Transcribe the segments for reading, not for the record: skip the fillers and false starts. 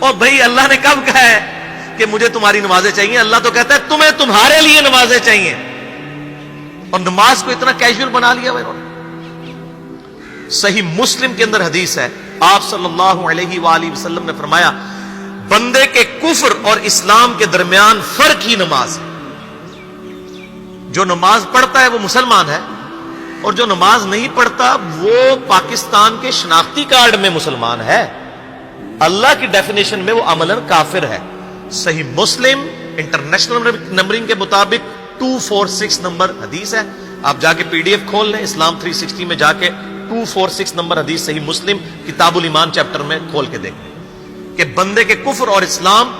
اور بھائی اللہ نے کب کہا ہے کہ مجھے تمہاری نمازیں چاہیے؟ اللہ تو کہتا ہے تمہیں تمہارے لیے نمازیں چاہیے، اور نماز کو اتنا کیجول بنا لیا انہوں نے۔ صحیح مسلم کے اندر حدیث ہے، آپ صلی اللہ علیہ وآلہ وسلم نے فرمایا بندے کے کفر اور اسلام کے درمیان فرق ہی نماز ہے۔ جو نماز پڑھتا ہے وہ مسلمان ہے، اور جو نماز نہیں پڑھتا وہ پاکستان کے شناختی کارڈ میں مسلمان ہے، اللہ کی ڈیفینیشن میں وہ عملاً کافر ہے۔ صحیح مسلم انٹرنیشنل نمبرنگ کے مطابق 246 نمبر حدیث ہے، آپ جا کے پی ڈی ایف کھول لیں اسلام 360 میں، جا کے 246 نمبر حدیث صحیح مسلم کتاب الایمان چیپٹر میں کھول کے دیکھیں کہ بندے کے کفر اور اسلام،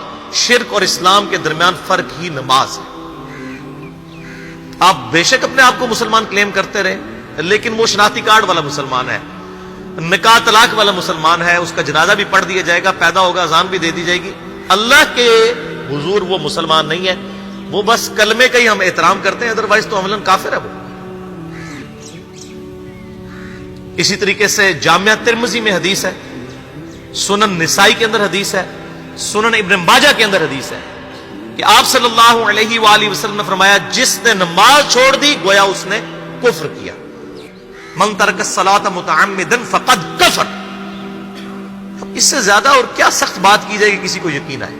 شرک اور اسلام کے درمیان فرق ہی نماز ہے۔ آپ بے شک اپنے آپ کو مسلمان کلیم کرتے رہے، لیکن وہ شناختی کارڈ والا مسلمان ہے، نکاح طلاق والا مسلمان ہے، اس کا جنازہ بھی پڑھ دیا جائے گا، پیدا ہوگا اذان بھی دے دی جائے گی، اللہ کے حضور وہ مسلمان نہیں ہے، وہ بس کلمے کا ہی ہم احترام کرتے ہیں، ادروائز تو عملاً کافر ہے وہ۔ اسی طریقے سے جامعہ ترمذی میں حدیث ہے، سنن نسائی کے اندر حدیث ہے، سنن ابن ماجہ کے اندر حدیث ہے کہ آپ صلی اللہ علیہ وآلہ وسلم نے فرمایا جس نے نماز چھوڑ دی گویا اس نے کفر کیا۔ من ترک الصلاۃ متعمدا فقد کفر۔ اس سے زیادہ اور کیا سخت بات کی جائے کہ کسی کو یقین آئے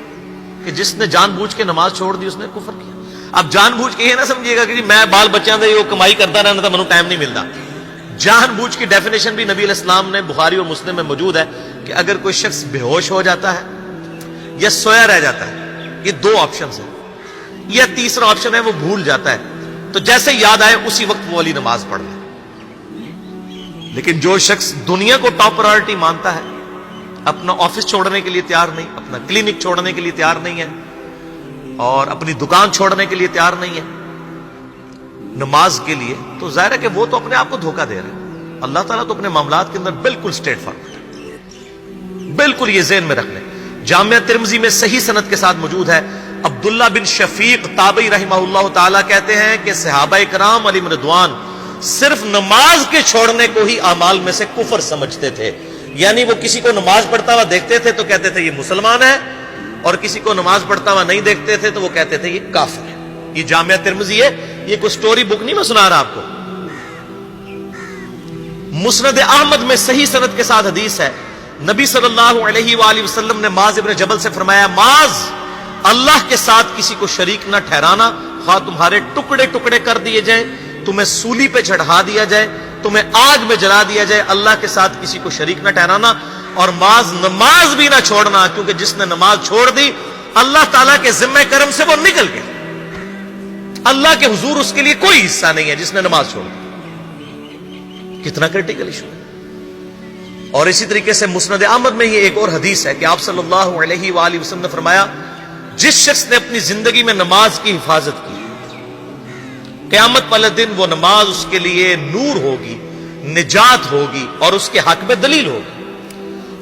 کہ جس نے جان بوجھ کے نماز چھوڑ دی اس نے کفر کیا۔ اب جان بوجھ کے یہ نہ سمجھیے گا کہ جی میں بال بچیاں دے وہ کمائی کرتا رہنا تھا، منو ٹائم نہیں ملتا۔ جان بوجھ کی ڈیفینیشن بھی نبی علیہ السلام نے بخاری اور مسلم میں موجود ہے کہ اگر کوئی شخص بے ہوش ہو جاتا ہے یا سویا رہ جاتا ہے، یہ دو آپشنز ہیں، یا تیسرا آپشن ہے وہ بھول جاتا ہے، تو جیسے یاد آئے اسی وقت وہ والی نماز پڑھ لے۔ لیکن جو شخص دنیا کو ٹاپ پرائرٹی مانتا ہے، اپنا آفس چھوڑنے کے لیے تیار نہیں، اپنا کلینک چھوڑنے کے لیے تیار نہیں ہے، اور اپنی دکان چھوڑنے کے لیے تیار نہیں ہے نماز کے لیے، تو ظاہر ہے کہ وہ تو اپنے آپ کو دھوکہ دے رہے ہیں۔ اللہ تعالیٰ تو اپنے معاملات کے اندر بالکل اسٹریٹ فارورڈ ہے، بالکل یہ ذہن میں رکھ لیں۔ جامعہ ترمذی میں صحیح سند کے ساتھ موجود ہے، عبداللہ بن شفیق تابعی رحمہ اللہ تعالیٰ کہتے ہیں کہ صحابہ کرام علیہم رضوان صرف نماز کے چھوڑنے کو ہی اعمال میں سے کفر سمجھتے تھے، یعنی وہ کسی کو نماز پڑھتا ہوا دیکھتے تھے تو کہتے تھے یہ مسلمان ہے، اور کسی کو نماز پڑھتا ہوا نہیں دیکھتے تھے تو وہ کہتے تھے یہ کافر ہے۔ یہ جامعہ ترمذی ہے، یہ کوئی سٹوری بک نہیں میں سنا رہا آپ کو۔ مسند احمد میں صحیح سند کے ساتھ حدیث ہے، نبی صلی اللہ علیہ وآلہ وسلم نے معاذ ابن جبل سے فرمایا معاذ اللہ کے ساتھ کسی کو شریک نہ ٹھہرانا، خواہ تمہارے ٹکڑے ٹکڑے کر دیے جائیں، تمہیں سولی پہ چڑھا دیا جائے، تمہیں آگ میں جلا دیا جائے، اللہ کے ساتھ کسی کو شریک نہ ٹھہرانا، اور معاذ نماز بھی نہ چھوڑنا، کیونکہ جس نے نماز چھوڑ دی اللہ تعالیٰ کے ذمہ کرم سے وہ نکل گیا، اللہ کے حضور اس کے لیے کوئی حصہ نہیں ہے جس نے نماز چھوڑ دی۔ کتنا کریٹیکل ایشو ہے۔ اور اسی طریقے سے مسند احمد میں یہ ایک اور حدیث ہے کہ آپ صلی اللہ علیہ وآلہ وسلم نے فرمایا جس شخص نے اپنی زندگی میں نماز کی حفاظت کی، قیامت والے دن وہ نماز اس کے لیے نور ہوگی، نجات ہوگی، اور اس کے حق میں دلیل ہوگی،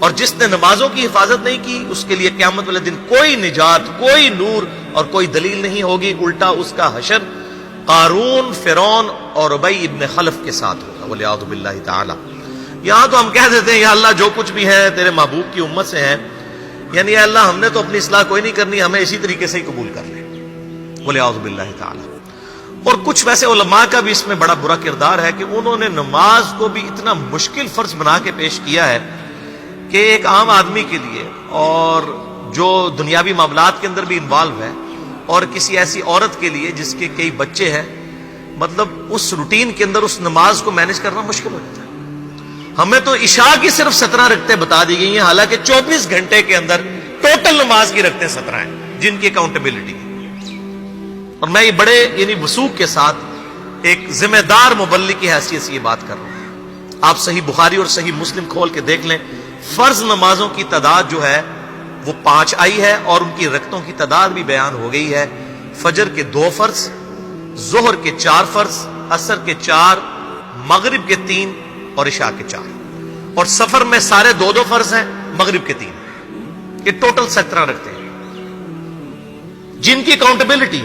اور جس نے نمازوں کی حفاظت نہیں کی اس کے لیے قیامت والے دن کوئی نجات، کوئی نور اور کوئی دلیل نہیں ہوگی، الٹا اس کا حشر قارون، فرعون اور ابی ابن خلف کے ساتھ ہوگا، والعیاذ باللہ تعالی۔ یہاں تو ہم کہہ دیتے ہیں یا اللہ جو کچھ بھی ہے تیرے محبوب کی امت سے ہیں، یعنی اے اللہ ہم نے تو اپنی اصلاح کوئی نہیں کرنی، ہمیں اسی طریقے سے ہی قبول کر لیں، والعیاذ باللہ تعالی۔ اور کچھ ویسے علماء کا بھی اس میں بڑا برا کردار ہے کہ انہوں نے نماز کو بھی اتنا مشکل فرض بنا کے پیش کیا ہے کہ ایک عام آدمی کے لیے، اور جو دنیاوی معاملات کے اندر بھی انوالو ہے، اور کسی ایسی عورت کے لیے جس کے کئی بچے ہیں، مطلب اس روٹین کے اندر اس نماز کو مینج کرنا مشکل ہو جاتا ہے۔ ہمیں تو عشاء کی صرف 17 رکعتیں بتا دی گئی ہیں، حالانکہ 24 گھنٹے کے اندر ٹوٹل نماز کی رکعتیں 17 ہیں جن کی اکاؤنٹیبلٹی ہے۔ اور میں یہ بڑے یعنی وثوق کے ساتھ ایک ذمہ دار مبلغ کی حیثیت سے یہ بات کر رہا ہوں۔ آپ صحیح بخاری اور صحیح مسلم کھول کے دیکھ لیں، فرض نمازوں کی تعداد جو ہے وہ 5 آئی ہے، اور ان کی رکعتوں کی تعداد بھی بیان ہو گئی ہے۔ فجر کے 2 فرض، ظہر کے 4 فرض، عصر کے 4، مغرب کے 3 اور عشاء کے 4، اور سفر میں سارے 2 فرض ہیں، مغرب کے 3، یہ ٹوٹل 17 رکھتے ہیں جن کی اکاؤنٹیبلٹی۔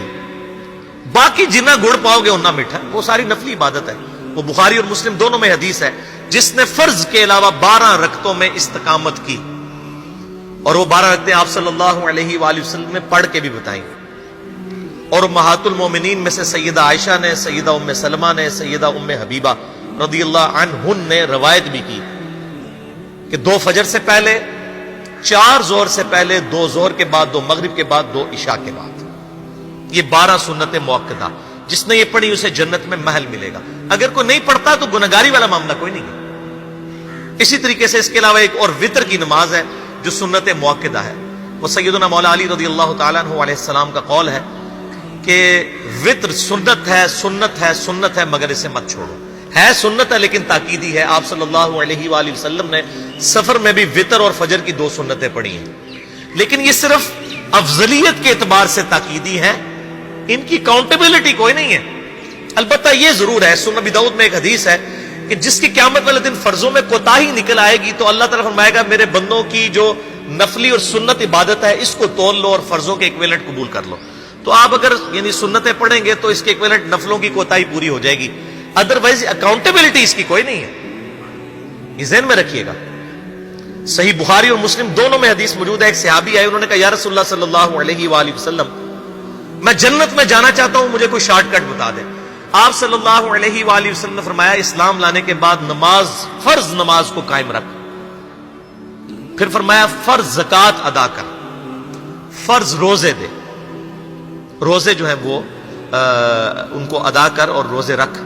باقی جنہ گڑ پاؤ گے انہ میٹھا، وہ ساری نفلی عبادت ہے، وہ بخاری اور مسلم دونوں میں حدیث ہے۔ جس نے فرض کے علاوہ 12 رکعتوں میں استقامت کی اور وہ 12 رکعتیں آپ صلی اللہ علیہ وآلہ وسلم نے پڑھ کے بھی بتائیں. اور امہات المومنین میں سے سیدہ عائشہ نے، سیدہ ام سلمہ نے، سیدہ ام حبیبہ رضی اللہ عنہن نے روایت بھی کی کہ 2 فجر سے پہلے، 4 ظہر سے پہلے، 2 ظہر کے بعد، 2 مغرب کے بعد، 2 عشاء کے بعد. یہ 12 سنت موقدہ، جس نے یہ پڑھی اسے جنت میں محل ملے گا. اگر کوئی نہیں پڑھتا تو گنہگاری والا معاملہ کوئی نہیں ہے. اسی طریقے سے اس کے علاوہ ایک اور وطر کی نماز ہے جو سنت موقدہ ہے. وہ سیدنا مولا علی رضی اللہ تعالیٰ عنہ علیہ السلام کا قول ہے کہ وطر سنت ہے، سنت ہے، سنت ہے، مگر اسے مت چھوڑو. ہے سنت ہے لیکن تاکیدی ہے. آپ صلی اللہ علیہ وآلہ وسلم نے سفر میں بھی وطر اور فجر کی 2 سنتیں پڑھی ہیں، لیکن یہ صرف افضلیت کے اعتبار سے تاکیدی ہیں، ان کی کاؤنٹیبلٹی کوئی نہیں ہے. البتہ یہ ضرور ہے، سنن ابی داؤد میں ایک حدیث ہے کہ جس کی قیامت والے دن فرضوں میں کوتاہی نکل آئے گی تو اللہ تعالیٰ فرمائے گا میرے بندوں کی جو نفلی اور سنت عبادت ہے اس کو تول لو اور فرضوں کے ایکویلنٹ قبول کر لو. تو آپ اگر یعنی سنتیں پڑھیں گے تو اس کے ایکویلنٹ نفلوں کی کوتاہی پوری ہو جائے گی، ادروائز اکاؤنٹیبلٹی اس کی کوئی نہیں ہے. یہ ذہن میں رکھیے گا. صحیح بخاری اور مسلم دونوں میں حدیث موجود ہے. ایک صحابی آئے، انہوں نے کہا یا رسول اللہ صلی اللہ علیہ وآلہ وسلم میں جنت میں جانا چاہتا ہوں، مجھے کوئی شارٹ کٹ بتا دیں. آپ صلی اللہ علیہ وآلہ وسلم نے فرمایا اسلام لانے کے بعد نماز، فرض نماز کو قائم رکھ. پھر فرمایا فرض زکوٰۃ ادا کر، فرض روزے دے، روزے جو ہیں وہ ان کو ادا کر اور روزے رکھ.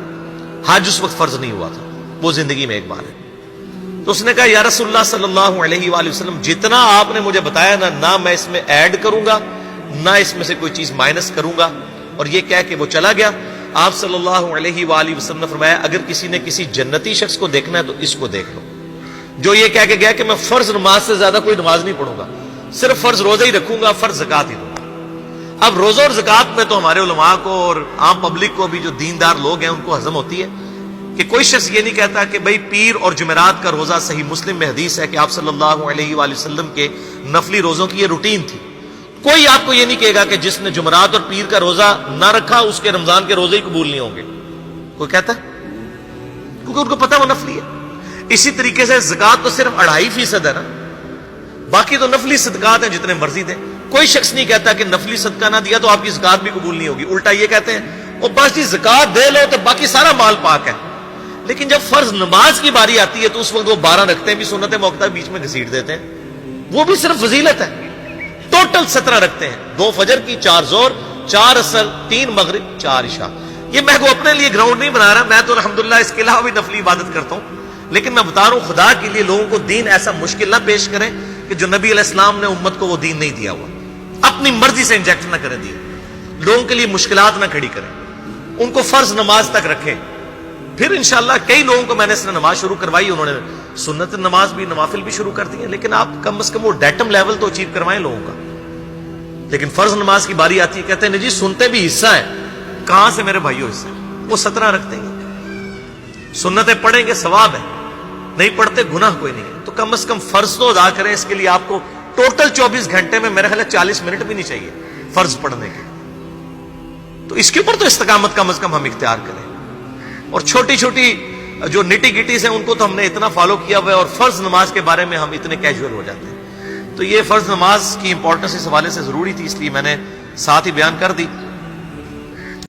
حج اس وقت فرض نہیں ہوا تھا، وہ زندگی میں ایک بار ہے. تو اس نے کہا یا رسول اللہ صلی اللہ علیہ وآلہ وسلم جتنا آپ نے مجھے بتایا نہ میں اس میں ایڈ کروں گا نہ اس میں سے کوئی چیز مائنس کروں گا. اور یہ کہہ کے وہ چلا گیا. آپ صلی اللہ علیہ وآلہ وسلم نے فرمایا اگر کسی نے کسی جنتی شخص کو دیکھنا ہے تو اس کو دیکھ لو جو یہ کہہ کے گیا کہ میں فرض نماز سے زیادہ کوئی نماز نہیں پڑھوں گا، صرف فرض روزہ ہی رکھوں گا، فرض زکوٰۃ ہی دوں گا. اب روزہ اور زکوٰۃ میں تو ہمارے علماء کو اور عام پبلک کو بھی جو دیندار لوگ ہیں ان کو ہضم ہوتی ہے کہ کوئی شخص یہ نہیں کہتا کہ بھئی پیر اور جمعرات کا روزہ. صحیح مسلم میں حدیث ہے کہ آپ صلی اللہ علیہ وآلہ وسلم کے نفلی روزوں کی یہ روٹین تھی. کوئی آپ کو یہ نہیں کہے گا کہ جس نے جمعرات اور پیر کا روزہ نہ رکھا اس کے رمضان کے روزے ہی قبول نہیں ہوں گے. کوئی کہتا ہے؟ کیونکہ ان کو پتہ وہ نفلی ہے. اسی طریقے سے زکوٰۃ تو صرف 2.5% ہے نا، باقی تو نفلی صدقات ہیں جتنے مرضی دیں. کوئی شخص نہیں کہتا کہ نفلی صدقہ نہ دیا تو آپ کی زکوٰۃ بھی قبول نہیں ہوگی. الٹا یہ کہتے ہیں وہ بس جی زکوٰۃ دے لو تو باقی سارا مال پاک ہے. لیکن جب فرض نماز کی باری آتی ہے تو اس وقت وہ 12 رکھتے ہیں بھی سنت موقدہ بیچ میں گھسیٹ دیتے ہیں. وہ بھی صرف فضیلت ہے. ٹوٹل 17 رکھتے ہیں، 2 فجر کی، 4 ظہر، 4 عصر، 3 مغرب، 4 عشاء. یہ میں کو اپنے لیے گراؤنڈ نہیں بنا رہا، میں تو الحمدللہ اس کے علاوہ بھی نفلی عبادت کرتا ہوں. لیکن میں بتا رہا ہوں خدا کے لیے لوگوں کو دین ایسا مشکل نہ پیش کریں کہ جو نبی علیہ السلام نے امت کو وہ دین نہیں دیا ہوا. اپنی مرضی سے انجیکٹ نہ کریں دین، لوگوں کے لیے مشکلات نہ کھڑی کریں، ان کو فرض نماز تک رکھیں. پھر انشاءاللہ کئی لوگوں کو میں نے اس نے نماز شروع کروائی، انہوں نے سنت نماز بھی، نوافل بھی شروع کر دی ہیں. لیکن آپ کم از کم وہ ڈیٹم لیول تو اچیو کروائیں لوگوں کا. لیکن فرض نماز کی باری آتی ہے کہتے ہیں جی سنتے بھی حصہ ہے. کہاں سے میرے بھائیوں حصہ؟ وہ 17 رکھتے ہیں. سنتیں پڑھیں گے ثواب ہے، نہیں پڑھتے گناہ کوئی نہیں ہے. تو کم از کم فرض تو ادا کریں. اس کے لیے آپ کو ٹوٹل 24 گھنٹے میں میرے خیال ہے 40 منٹ بھی نہیں چاہیے فرض پڑھنے کے. تو اس کے اوپر تو استقامت کم از کم ہم اختیار کریں. اور چھوٹی چھوٹی جو نٹی گٹیز ہیں ان کو تو ہم نے اتنا فالو کیا ہوا ہے، اور فرض نماز کے بارے میں ہم اتنے کیجول ہو جاتے ہیں. تو یہ فرض نماز کی امپورٹنس اس حوالے سے ضروری تھی، اس لیے میں نے ساتھ ہی بیان کر دی.